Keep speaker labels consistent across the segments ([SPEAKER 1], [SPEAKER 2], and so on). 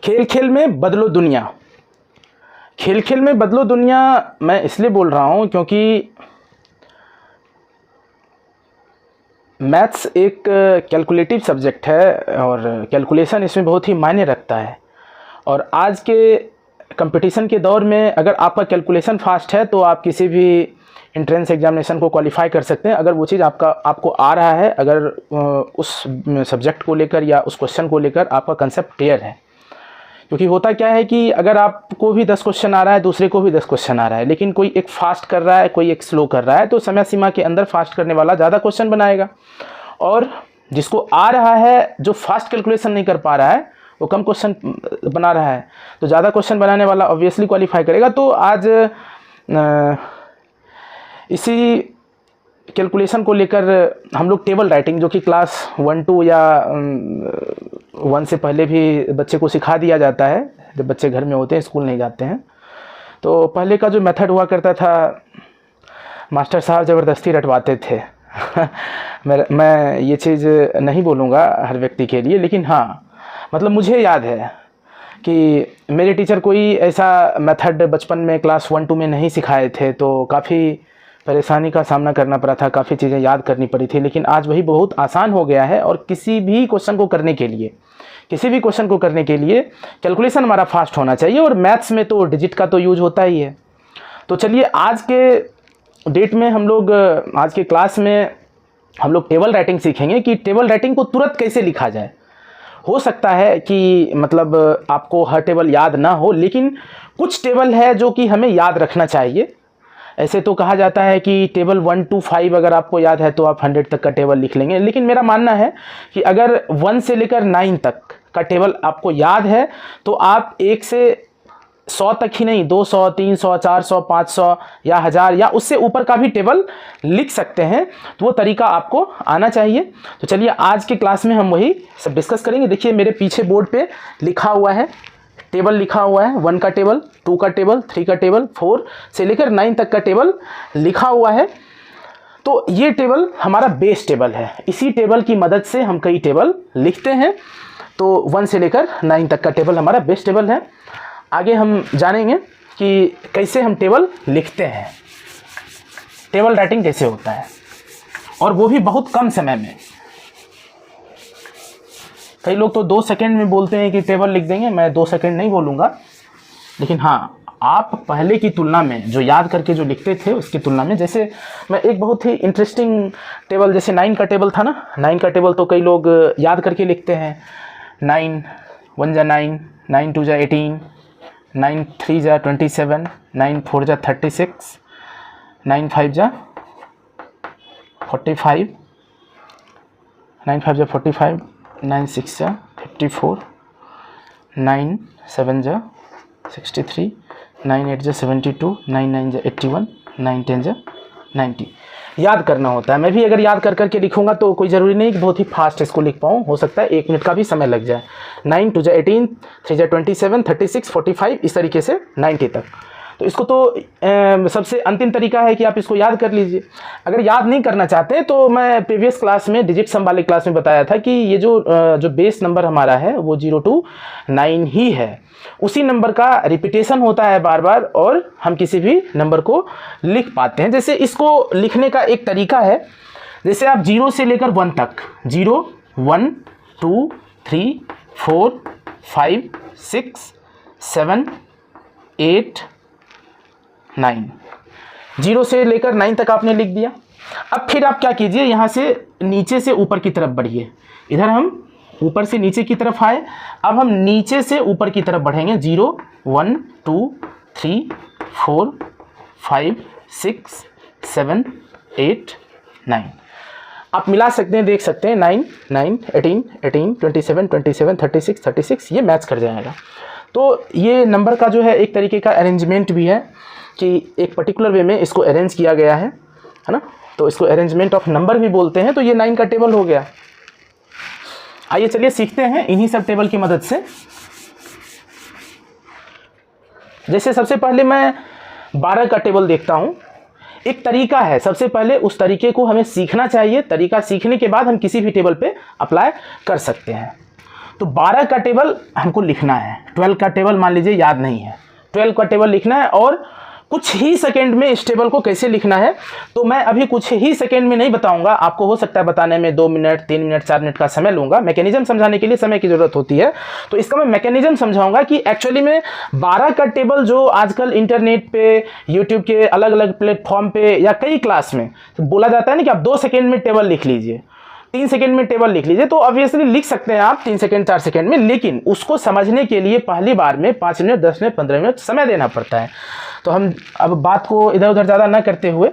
[SPEAKER 1] खेल खेल में बदलो दुनिया। खेल खेल में बदलो दुनिया मैं इसलिए बोल रहा हूँ क्योंकि मैथ्स एक कैलकुलेटिव सब्जेक्ट है और कैलकुलेशन इसमें बहुत ही मायने रखता है। और आज के कंपटीशन के दौर में अगर आपका कैलकुलेशन फास्ट है तो आप किसी भी एंट्रेंस एग्जामिनेशन को क्वालिफाई कर सकते हैं। अगर वो चीज़ आपको आ रहा है, अगर उस सब्जेक्ट को लेकर या उस क्वेश्चन को लेकर आपका कंसेप्ट क्लियर है। क्योंकि होता क्या है कि अगर आपको भी 10 क्वेश्चन आ रहा है, दूसरे को भी 10 क्वेश्चन आ रहा है, लेकिन कोई एक फास्ट कर रहा है, कोई एक स्लो कर रहा है, तो समय सीमा के अंदर फास्ट करने वाला ज़्यादा क्वेश्चन बनाएगा और जिसको आ रहा है, जो फास्ट कैलकुलेशन नहीं कर पा रहा है, वो कम क्वेश्चन बना रहा है, तो ज़्यादा क्वेश्चन बनाने वाला ऑब्वियसली क्वालिफाई करेगा। तो आज इसी कैलकुलेशन को लेकर हम लोग टेबल राइटिंग, जो कि क्लास 1 2 या 1 से पहले भी बच्चे को सिखा दिया जाता है जब बच्चे घर में होते हैं, स्कूल नहीं जाते हैं। तो पहले का जो मेथड हुआ करता था, मास्टर साहब ज़बरदस्ती रटवाते थे मैं ये चीज़ नहीं बोलूँगा हर व्यक्ति के लिए, लेकिन हाँ मतलब मुझे याद है कि मेरे टीचर कोई ऐसा मेथड बचपन में क्लास 1 2 में नहीं सिखाए थे, तो काफ़ी परेशानी का सामना करना पड़ा था, काफ़ी चीज़ें याद करनी पड़ी थी। लेकिन आज वही बहुत आसान हो गया है और किसी भी क्वेश्चन को करने के लिए कैलकुलेशन हमारा फास्ट होना चाहिए। और मैथ्स में तो डिजिट का तो यूज होता ही है। तो चलिए आज के डेट में आज के क्लास में हम लोग टेबल राइटिंग सीखेंगे कि टेबल राइटिंग को तुरंत कैसे लिखा जाए। हो सकता है कि मतलब आपको हर टेबल याद ना हो, लेकिन कुछ टेबल है जो कि हमें याद रखना चाहिए। ऐसे तो कहा जाता है कि टेबल 1 to 5 अगर आपको याद है तो आप 100 तक का टेबल लिख लेंगे, लेकिन मेरा मानना है कि अगर 1 से लेकर 9 तक का टेबल आपको याद है तो आप 1 से 100 तक ही नहीं, 200 300 400 500 या 1000 या उससे ऊपर का भी टेबल लिख सकते हैं। तो वो तरीका आपको आना चाहिए। तो चलिए आज के क्लास में हम वही सब डिस्कस करेंगे। देखिए मेरे पीछे बोर्ड पे लिखा हुआ है, टेबल लिखा हुआ है, 1 का टेबल, 2 का टेबल, 3 का टेबल, 4 से लेकर 9 तक का टेबल लिखा हुआ है। तो ये टेबल हमारा बेस टेबल है। इसी टेबल की मदद से हम कई टेबल लिखते हैं। तो 1 से लेकर 9 तक का टेबल हमारा बेस टेबल है। आगे हम जानेंगे कि कैसे हम टेबल लिखते हैं, टेबल राइटिंग कैसे होता है, और वो भी बहुत कम समय में। कई लोग तो 2 सेकंड में बोलते हैं कि टेबल लिख देंगे। मैं 2 सेकंड नहीं बोलूँगा, लेकिन हाँ आप पहले की तुलना में जो याद करके जो लिखते थे उसकी तुलना में, जैसे मैं एक बहुत ही इंटरेस्टिंग टेबल, जैसे 9 का टेबल था ना, 9 का टेबल तो कई लोग याद करके लिखते हैं। 9 1 जा 9, 9 2 जा 18, 9 3 जा 27, 9 4 जा 36, 9 5 जा 45, 9 5 जा 45, 9 6 जा 54, 9 7 जा 63, 9 8 जा 72, 9 9 जा 81, 9 10 जा 90। याद करना होता है। मैं भी अगर याद कर करके लिखूंगा तो कोई ज़रूरी नहीं कि बहुत ही फास्ट इसको लिख पाऊँ, हो सकता है 1 मिनट का भी समय लग जाए। 9 2 जा 18, 3 जा 27, 36, 45, इस तरीके से 90 तक। तो इसको तो सबसे अंतिम तरीका है कि आप इसको याद कर लीजिए। अगर याद नहीं करना चाहते तो मैं प्रीवियस क्लास में डिजिट सम वाले क्लास में बताया था कि ये जो बेस नंबर हमारा है वो 0 to 9 ही है। उसी नंबर का रिपीटेशन होता है बार बार और हम किसी भी नंबर को लिख पाते हैं। जैसे इसको लिखने का एक तरीका है, जैसे आप 0 से लेकर 1 तक, 0 1 2 3 4 5 6 7 8 9, 0 से लेकर 9 तक आपने लिख दिया। अब फिर आप क्या कीजिए, यहाँ से नीचे से ऊपर की तरफ बढ़िए। इधर हम ऊपर से नीचे की तरफ आए, अब हम नीचे से ऊपर की तरफ बढ़ेंगे। 0 1 2 3 4 5 6 7 8 9। आप मिला सकते हैं, देख सकते हैं 9 9 18 18 27 27 36 36, ये मैच कर जाएगा। तो ये नंबर का जो है एक तरीके का अरेंजमेंट भी है कि एक पर्टिकुलर वे में इसको अरेंज किया गया है ना, तो इसको अरेंजमेंट ऑफ नंबर भी बोलते हैं। तो ये 9 का टेबल हो गया। आइए चलिए सीखते हैं इन्हीं सब टेबल की मदद से। जैसे सबसे पहले मैं 12 का टेबल देखता हूं। एक तरीका है, सबसे पहले उस तरीके को हमें सीखना चाहिए। तरीका सीखने के बाद हम किसी भी टेबल पे अप्लाई कर सकते हैं। तो 12 का टेबल हमको लिखना है, 12 का टेबल मान लीजिए याद नहीं है, 12 का टेबल लिखना है और कुछ ही सेकंड में इस टेबल को कैसे लिखना है तो मैं अभी कुछ ही सेकंड में नहीं बताऊंगा, आपको हो सकता है बताने में 2 मिनट 3 मिनट 4 मिनट का समय लूंगा। मैकेनिज्म समझाने के लिए समय की जरूरत होती है, तो इसका मैं मैकेनिज्म समझाऊंगा कि एक्चुअली में 12 का टेबल जो आजकल इंटरनेट पे, यूट्यूब के अलग अलग प्लेटफॉर्म पे या कई क्लास में तो बोला जाता है ना कि आप 2 सेकेंड में टेबल लिख लीजिए, 3 सेकेंड में टेबल लिख लीजिए, तो ऑब्वियसली लिख सकते हैं आप 3 सेकेंड 4 सेकेंड में, लेकिन उसको समझने के लिए पहली बार में 5 मिनट 10 मिनट 15 मिनट समय देना पड़ता है। तो हम अब बात को इधर उधर ज़्यादा ना करते हुए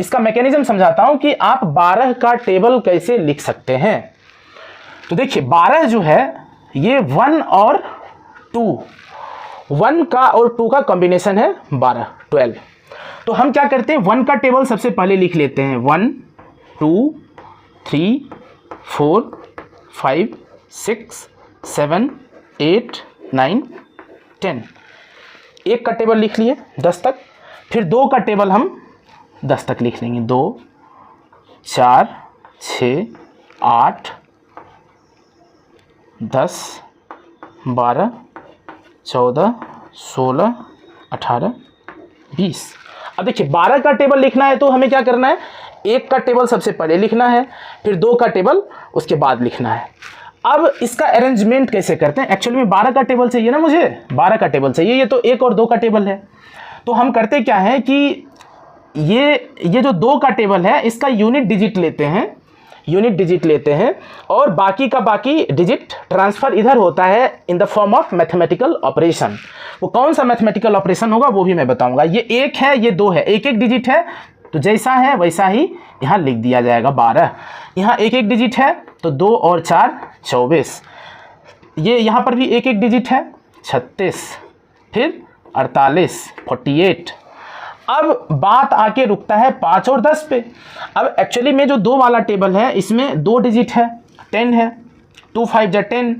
[SPEAKER 1] इसका मैकेनिज्म समझाता हूं कि आप 12 का टेबल कैसे लिख सकते हैं। तो देखिए 12 जो है ये 1 और 2, 1 का और 2 का कॉम्बिनेशन है 12, 12। तो हम क्या करते हैं 1 का टेबल सबसे पहले लिख लेते हैं, 1 2 3 4 5 6 7 8 9 10, 1 का टेबल लिख लिए 10 तक। फिर 2 का टेबल हम 10 तक लिख लेंगे, 2 4 6 8 10 12 14 16 18 20। अब देखिए 12 का टेबल लिखना है तो हमें क्या करना है, 1 का टेबल सबसे पहले लिखना है, फिर 2 का टेबल उसके बाद लिखना है। अब इसका अरेंजमेंट कैसे करते हैं, एक्चुअली में 12 का टेबल चाहिए ना मुझे, 12 का टेबल चाहिए, ये तो 1 और 2 का टेबल है। तो हम करते क्या है कि ये जो 2 का टेबल है इसका यूनिट डिजिट लेते हैं और बाकी का बाकी डिजिट ट्रांसफ़र इधर होता है in the form of mathematical operation. वो कौन सा मैथमेटिकल ऑपरेशन होगा वो भी मैं बताऊंगा। ये 1 है, ये 2 है, एक एक डिजिट है तो जैसा है वैसा ही यहाँ लिख दिया जाएगा 12। यहाँ एक एक डिजिट है तो 2 और 4 24, ये यहाँ पर भी एक एक डिजिट है 36, फिर 48 48। अब बात आके रुकता है 5 और 10 पे। अब एक्चुअली में जो 2 वाला टेबल है इसमें 2 डिजिट है, 10 है, 2 5 जा 10।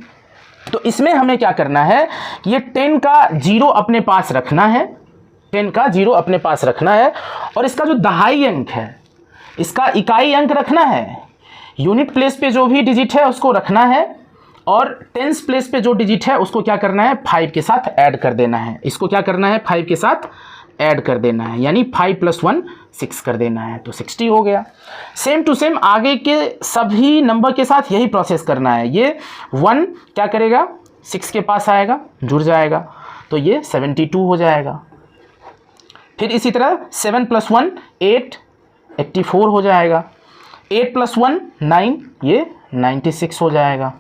[SPEAKER 1] तो इसमें हमें क्या करना है, ये 10 का 0 अपने पास रखना है, 10 का 0 अपने पास रखना है और इसका जो दहाई अंक है इसका इकाई अंक रखना है, यूनिट प्लेस पे जो भी डिजिट है उसको रखना है और टेंस प्लेस पे जो डिजिट है उसको क्या करना है 5 के साथ ऐड कर देना है। इसको क्या करना है 5 के साथ ऐड कर देना है, यानी 5 + 1 6 कर देना है, तो 60 हो गया। सेम टू सेम आगे के सभी नंबर के साथ यही प्रोसेस करना है। ये 1 क्या करेगा 6 के पास आएगा, जुड़ जाएगा, तो ये 72 हो जाएगा। फिर इसी तरह 7 + 1 8 84 हो जाएगा, 8 + 1 9 ये 96 हो जाएगा,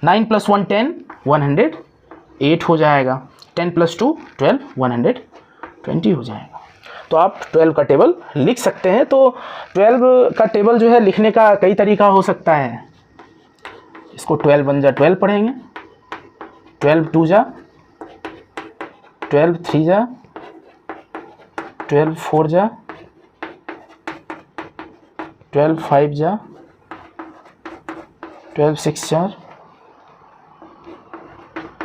[SPEAKER 1] 9 + 1 10 108 हो जाएगा, 10 + 2 12 120 हो जाएगा। तो आप 12 का टेबल लिख सकते हैं। तो 12 का टेबल जो है लिखने का कई तरीका हो सकता है। इसको 12 1 जा 12 पढ़ेंगे, 12 2 जा 12 3 जा 12 4 जा 12 5 जा 12 6 जा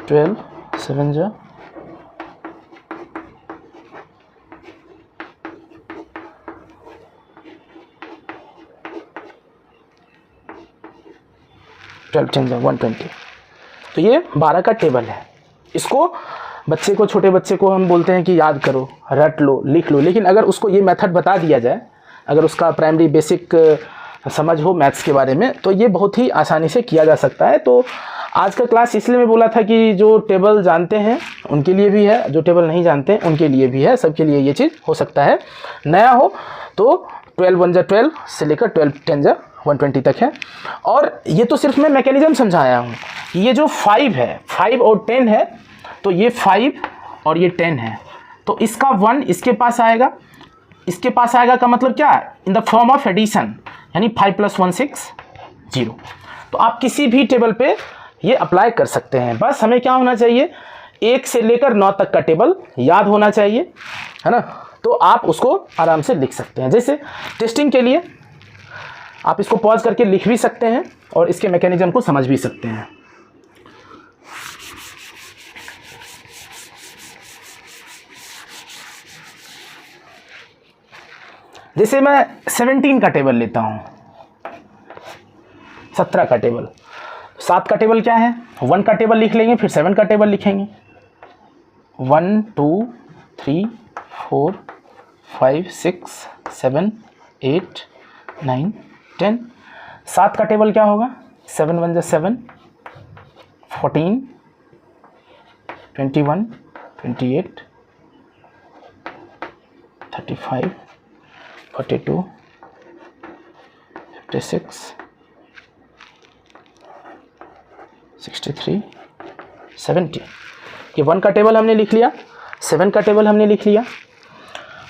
[SPEAKER 1] 12 7 जा 12 10 जा 120। तो ये 12 का टेबल है। इसको बच्चे को, छोटे बच्चे को हम बोलते हैं कि याद करो, रट लो, लिख लो, लेकिन अगर उसको ये मेथड बता दिया जाए, अगर उसका प्राइमरी बेसिक समझ हो मैथ्स के बारे में, तो ये बहुत ही आसानी से किया जा सकता है। तो आज का क्लास इसलिए मैं बोला था कि जो टेबल जानते हैं उनके लिए भी है, जो टेबल नहीं जानते हैं उनके लिए भी है, सबके लिए ये चीज़ हो सकता है। नया हो तो 12 1 जा 12 से लेकर 12 10 जा 120 तक है। और ये तो सिर्फ मैं मैकेनिज्म समझाया हूँ। ये जो 5 है, 5 और 10 है, तो ये 5 और ये 10 है, तो इसका 1 इसके पास आएगा, इसके पास आएगा का मतलब क्या है, in the form of addition, यानी 5 + 1 6 0। तो आप किसी भी टेबल पे ये अप्लाई कर सकते हैं। बस हमें क्या होना चाहिए, 1 से लेकर 9 तक का टेबल याद होना चाहिए, है ना। तो आप उसको आराम से लिख सकते हैं। जैसे टेस्टिंग के लिए आप इसको पॉज करके लिख भी सकते हैं और इसके मैकेनिज्म को समझ भी सकते हैं। जैसे मैं 17 का टेबल लेता हूँ, 17 का टेबल। 7 का टेबल क्या है, 1 का टेबल लिख लेंगे, फिर 7 का टेबल लिखेंगे। 1 2 3 4 5 6 7 8 9 10। 7 का टेबल क्या होगा, 7 1 7 14 21 28 35 42 56 63 70। ये 1 का टेबल हमने लिख लिया, 7 का टेबल हमने लिख लिया।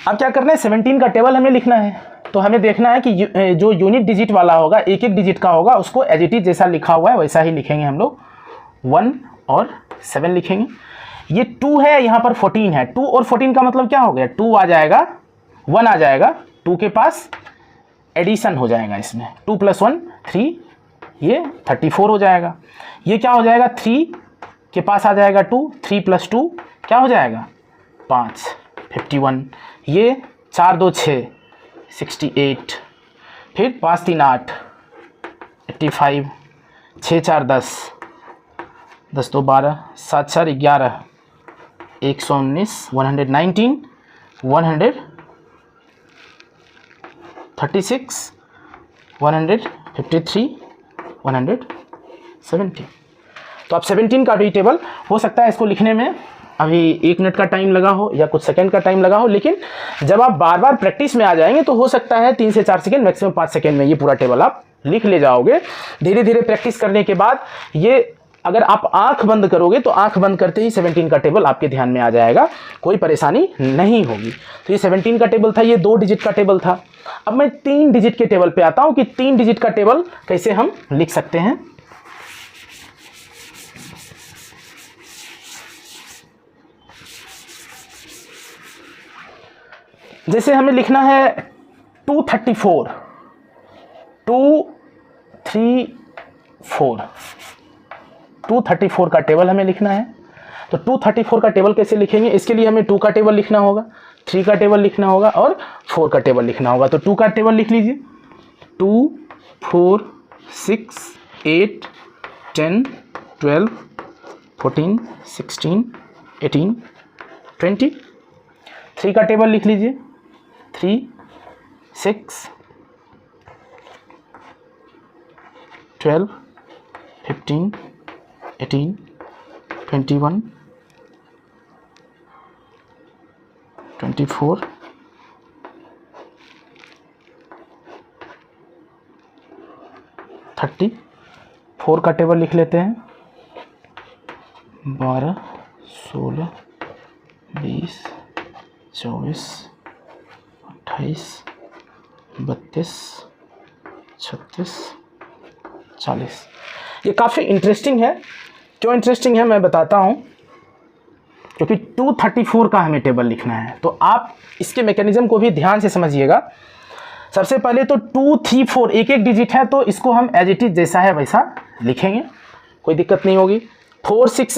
[SPEAKER 1] अब क्या करना है, 17 का टेबल हमें लिखना है। तो हमें देखना है कि जो यूनिट डिजिट वाला होगा, एक एक डिजिट का होगा, उसको एज इट इज जैसा लिखा हुआ है वैसा ही लिखेंगे हम लोग। 1 और 7 लिखेंगे। ये 2 है, यहाँ पर 14 है। 2 और 14 का मतलब क्या हो गया, 2 आ जाएगा, 1 आ जाएगा, 2 के पास एडिशन हो जाएगा इसमें, 2 + 1 3, ये 34 हो जाएगा। ये क्या हो जाएगा, 3 के पास आ जाएगा 2, 3 + 2 क्या हो जाएगा 5, 51। ये 4 2 6 68, फिर 5 3 8 85, 6 4 10, 10 2 12, 7 4 11, 119, 119, 136, 153, 170। तो अब 17 का भी टेबल हो सकता है, इसको लिखने में अभी 1 मिनट का टाइम लगा हो या कुछ सेकंड का टाइम लगा हो, लेकिन जब आप बार बार प्रैक्टिस में आ जाएंगे तो हो सकता है 3 से 4 सेकंड, मैक्सिमम 5 सेकंड में ये पूरा टेबल आप लिख ले जाओगे। धीरे धीरे प्रैक्टिस करने के बाद ये, अगर आप आंख बंद करोगे तो आंख बंद करते ही 17 का टेबल आपके ध्यान में आ जाएगा, कोई परेशानी नहीं होगी। तो ये 17 का टेबल था, ये 2 डिजिट का टेबल था। अब मैं 3 डिजिट के टेबल पे आता हूं कि 3 डिजिट का टेबल कैसे हम लिख सकते हैं। जैसे हमें लिखना है 234, 234, 234 का टेबल हमें लिखना है। तो 234 का टेबल कैसे लिखेंगे, इसके लिए हमें 2 का टेबल लिखना होगा, 3 का टेबल लिखना होगा और 4 का टेबल लिखना होगा। तो 2 का टेबल लिख लीजिए, 2 4 6 8 10 12 14 16 18 20। 3 का टेबल लिख लीजिए, 3 6 12 15 18 21 24 30। 4 का टेबल लिख लेते हैं, 12 16 20 24 28 32 36 40। ये काफ़ी इंटरेस्टिंग है। क्यों इंटरेस्टिंग है मैं बताता हूँ, क्योंकि 234 का हमें टेबल लिखना है। तो आप इसके मैकेनिज्म को भी ध्यान से समझिएगा। सबसे पहले तो 2 3 4 एक एक डिजिट है, तो इसको हम एज इट इज जैसा है वैसा लिखेंगे, कोई दिक्कत नहीं होगी। 4 6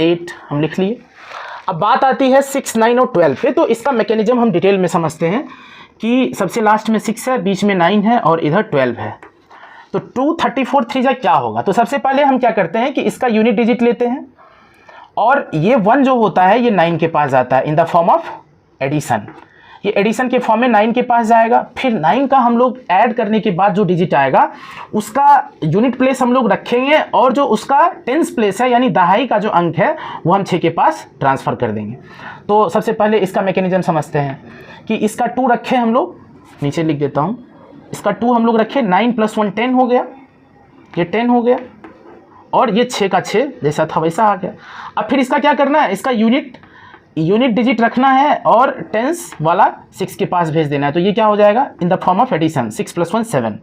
[SPEAKER 1] 8 हम लिख लिए। अब बात आती है 6 9 और 12 पे, तो इसका मैकेनिज्म हम डिटेल में समझते हैं कि सबसे लास्ट में 6 है, बीच में 9 है और इधर 12 है। तो 234 3 क्या होगा, तो सबसे पहले हम क्या करते हैं कि इसका यूनिट डिजिट लेते हैं और ये 1 जो होता है ये 9 के पास जाता है in the form of addition. ये एडिशन के फॉर्म में 9 के पास जाएगा, फिर 9 का हम लोग ऐड करने के बाद जो डिजिट आएगा उसका यूनिट प्लेस हम लोग रखेंगे और जो उसका टेंस प्लेस है यानी दहाई का जो अंक है वो हम 6 के पास ट्रांसफ़र कर देंगे। तो सबसे पहले इसका मैकेनिज्म समझते हैं कि इसका 2 रखे हम लोग, नीचे लिख देता हूँ, इसका 2 हम लोग रखे, 9 + 1 10 हो गया, ये 10 हो गया और ये 6 का 6 जैसा था वैसा आ गया। अब फिर इसका क्या करना है, इसका यूनिट डिजिट रखना है और टेंस वाला 6 के पास भेज देना है। तो ये क्या हो जाएगा in the form of addition, 6 + 1 7।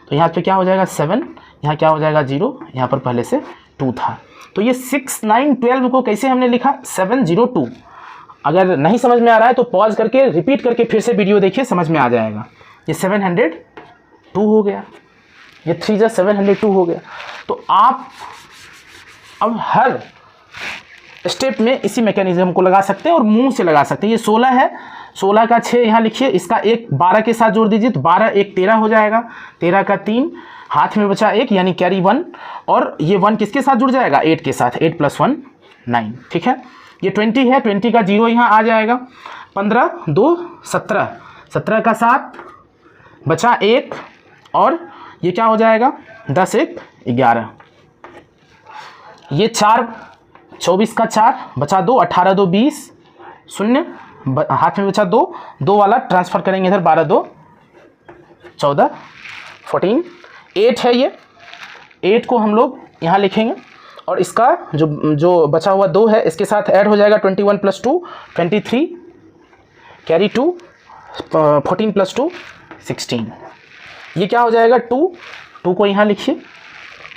[SPEAKER 1] तो यहाँ पे क्या हो जाएगा 7, यहाँ क्या हो जाएगा 0, यहाँ पर पहले से 2 था। तो ये 6 9 12 को कैसे हमने लिखा 7 0 2। अगर नहीं समझ में आ रहा है तो पॉज करके रिपीट करके फिर से वीडियो देखिए, समझ में आ जाएगा। ये 702 हो गया, ये 3 702 हो गया। तो आप अब हर स्टेप में इसी मैकेनिज्म को लगा सकते हैं और मुंह से लगा सकते हैं। ये 16 है, 16 का 6 यहाँ लिखिए, इसका एक 12 के साथ जोड़ दीजिए तो 12 1 13 हो जाएगा, 13 का 3 हाथ में बचा 1 यानी कैरी 1, और ये 1 किसके साथ जुड़ जाएगा, 8 के साथ, 8 + 1 9, ठीक है। ये 20 है, 20 का 0 यहाँ आ जाएगा, 15 2 17, 17 का 7 बचा 1, और ये क्या हो जाएगा, 10 1 11, ये 4 24 का 4 बचा 2, 18 2 20, 0 हाथ में बचा 2, 2 वाला ट्रांसफ़र करेंगे इधर, 12 2 14 14, 8 है, ये 8 को हम लोग यहाँ लिखेंगे, और इसका जो बचा हुआ 2 है इसके साथ ऐड हो जाएगा, 21 + 2 23, कैरी 2, 14 + 2 16, ये क्या हो जाएगा, 2 को यहाँ लिखिए,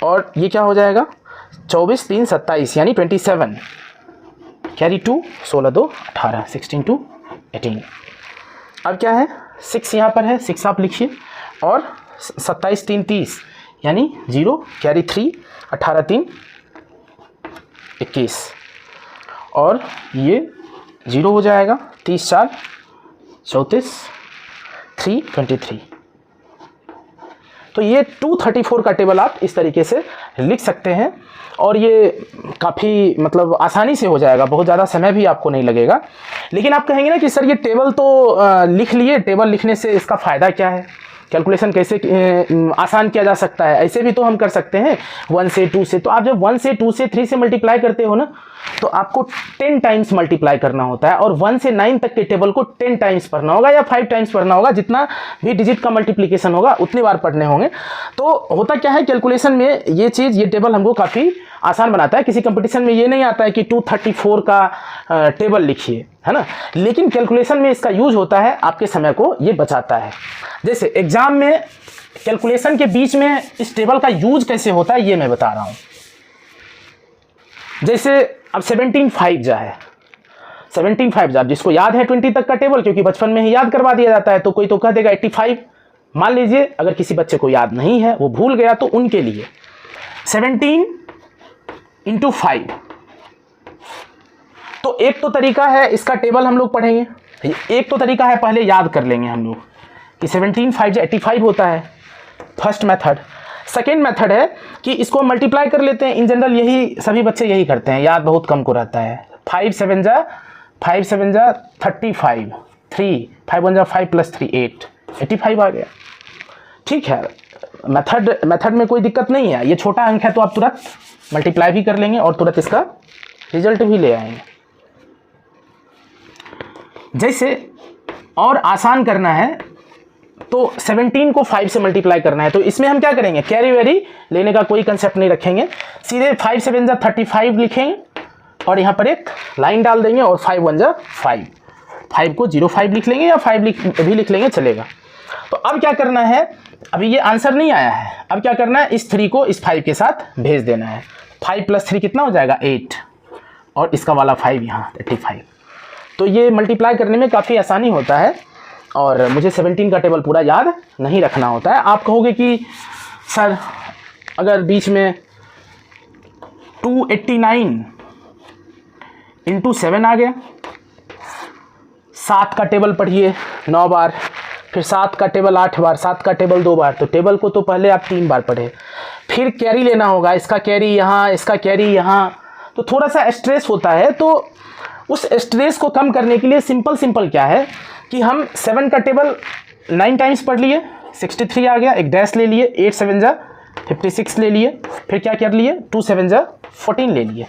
[SPEAKER 1] और ये क्या हो जाएगा, 24 3 27 यानी 27, कैरी 2, 16 2 18, 16 2 18। अब क्या है, 6 यहाँ पर है, 6 आप लिखिए, और 27 3 30 यानी 0, कैरी 3, 18 3 21, और ये 0 हो जाएगा, 30 4 34 3 23। तो ये 234 का टेबल आप इस तरीके से लिख सकते हैं, और ये काफ़ी मतलब आसानी से हो जाएगा, बहुत ज़्यादा समय भी आपको नहीं लगेगा। लेकिन आप कहेंगे ना कि सर ये टेबल तो लिख लिए, टेबल लिखने से इसका फ़ायदा क्या है, कैलकुलेशन कैसे आसान किया जा सकता है, ऐसे भी तो हम कर सकते हैं 1 से 2 से। तो आप जब 1 से 2 से 3 से मल्टीप्लाई करते हो ना, तो आपको 10 टाइम्स मल्टीप्लाई करना होता है, और 1 से 9 तक के टेबल को 10 टाइम्स पढ़ना होगा या 5 टाइम्स पढ़ना होगा, जितना भी डिजिट का मल्टीप्लिकेशन होगा उतनी बार पढ़ने होंगे। तो होता क्या है कैलकुलेशन में, ये चीज़, ये टेबल हमको काफ़ी आसान बनाता है। किसी कंपटीशन में ये नहीं आता है कि 234 का टेबल लिखिए, है ना, लेकिन कैलकुलेशन में इसका यूज होता है, आपके समय को ये बचाता है। जैसे एग्जाम में कैलकुलेशन के बीच में इस टेबल का यूज कैसे होता है ये मैं बता रहा हूँ। जैसे अब 17 5 जा है, 17 5 जा, जिसको याद है 20 तक का टेबल, क्योंकि बचपन में ही याद करवा दिया जाता है, तो कोई तो कह देगा 85। मान लीजिए अगर किसी बच्चे को याद नहीं है, वो भूल गया, तो उनके लिए 17 × 5। तो एक तो तरीका है, इसका टेबल हम लोग पढ़ेंगे, एक तो तरीका है पहले याद कर लेंगे हम लोग कि 17 5 जा 85 होता है, फर्स्ट मेथड। सेकेंड मेथड है कि इसको मल्टीप्लाई कर लेते हैं, इन जनरल यही सभी बच्चे यही करते हैं, याद बहुत कम को रहता है। 5 7 जा 35, 3 5 1 जा 5 + 3 8, 85 आ गया। ठीक है, मेथड में कोई दिक्कत नहीं है, ये छोटा अंक है तो आप तुरंत मल्टीप्लाई भी कर लेंगे और तुरंत इसका रिजल्ट भी ले आएंगे। जैसे और आसान करना है तो 17 को 5 से मल्टीप्लाई करना है, तो इसमें हम क्या करेंगे, कैरी वेरी लेने का कोई कंसेप्ट नहीं रखेंगे, सीधे 5 7 जा 35 लिखेंगे और यहाँ पर एक लाइन डाल देंगे, और 5 1 जा 5, 5 को 05 लिख लेंगे या 5 भी लिख लेंगे, चलेगा। तो अब क्या करना है, अभी ये आंसर नहीं आया है, अब क्या करना है, इस 3 को इस 5 के साथ भेज देना है। 5 + 3 कितना हो जाएगा, 8, और इसका वाला 5 यहाँ 85। तो ये मल्टीप्लाई करने में काफ़ी आसानी होता है, और मुझे 17 का टेबल पूरा याद नहीं रखना होता है। आप कहोगे कि सर अगर बीच में 289 × 7 आ गया, 7 का टेबल पढ़िए 9 बार, फिर 7 का टेबल 8 बार, 7 का टेबल 2 बार, तो टेबल को तो पहले आप 3 बार पढ़े, फिर कैरी लेना होगा, इसका कैरी यहाँ, इसका कैरी यहाँ, तो थोड़ा सा स्ट्रेस होता है। तो उस स्ट्रेस को कम करने के लिए सिंपल क्या है कि हम 7 का टेबल 9 टाइम्स पढ़ लिए, 63 आ गया, एक डैश ले लिए, 8 7 जा 56 ले लिए, फिर क्या कर लिए, 2 7 जा 14 ले लिए।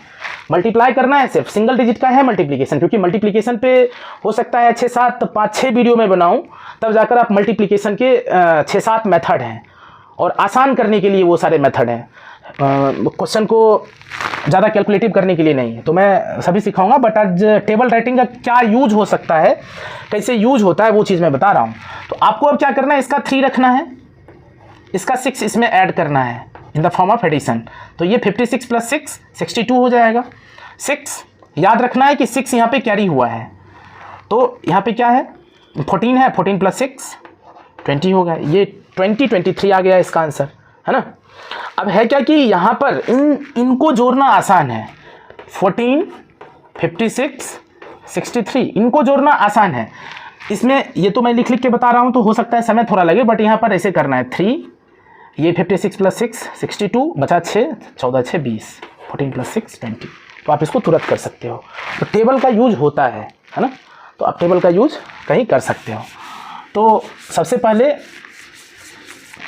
[SPEAKER 1] मल्टीप्लाई करना है, सिर्फ सिंगल डिजिट का है मल्टीप्लिकेशन, क्योंकि मल्टीप्लिकेशन पे हो सकता है 6 7 5 6 वीडियो में बनाऊं, तब जाकर आप मल्टीप्लिकेशन के 6 7 मेथड हैं, और आसान करने के लिए वो सारे मेथड हैं, क्वेश्चन को ज़्यादा कैलकुलेटिव करने के लिए नहीं है। तो मैं सभी सिखाऊंगा, बट आज टेबल राइटिंग का क्या यूज हो सकता है, कैसे यूज होता है, वो चीज़ मैं बता रहा हूँ। तो आपको अब क्या करना है, इसका 3 रखना है, इसका 6 इसमें ऐड करना है in the form of addition. तो ये 56 + 6 62 हो जाएगा। 6 याद रखना है कि 6 यहाँ पे कैरी हुआ है, तो यहाँ पे क्या है, 14 है, 14 + 6 20 होगा। ये 23 आ गया इसका आंसर, है ना। अब है क्या कि यहाँ पर इनको जोड़ना आसान है, 14 56 63 इनको जोड़ना आसान है। इसमें ये तो मैं लिख के बता रहा हूँ, तो हो सकता है समय थोड़ा लगे, बट यहाँ पर ऐसे करना है, 3 ये 56 + 6 62 बचा 6, 14 6 20, 14 + 6 20। तो आप इसको तुरंत कर सकते हो। तो टेबल का यूज होता है ना, तो आप टेबल का यूज कहीं कर सकते हो। तो सबसे पहले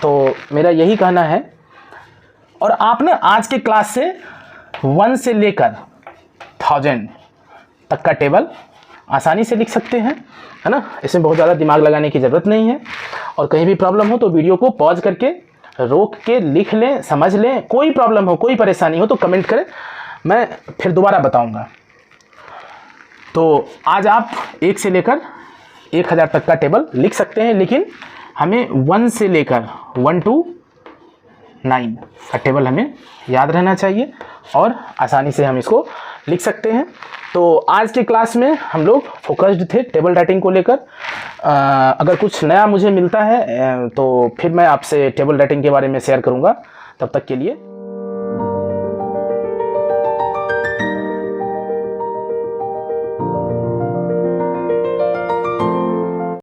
[SPEAKER 1] तो मेरा यही कहना है, और आप ना आज के क्लास से 1 से लेकर 1000 तक का टेबल आसानी से लिख सकते हैं, है ना। इसमें बहुत ज़्यादा दिमाग लगाने की ज़रूरत नहीं है। और कहीं भी प्रॉब्लम हो तो वीडियो को पॉज करके रोक के लिख लें, समझ लें। कोई प्रॉब्लम हो, कोई परेशानी हो तो कमेंट करें, मैं फिर दोबारा बताऊंगा। तो आज आप 1 से लेकर 1000 तक का टेबल लिख सकते हैं, लेकिन हमें 1 से लेकर 1 to 9 का टेबल हमें याद रहना चाहिए और आसानी से हम इसको लिख सकते हैं। तो आज के क्लास में हम लोग फोकस्ड थे टेबल राइटिंग को लेकर। अगर कुछ नया मुझे मिलता है तो फिर मैं आपसे टेबल राइटिंग के बारे में शेयर करूंगा। तब तक के लिए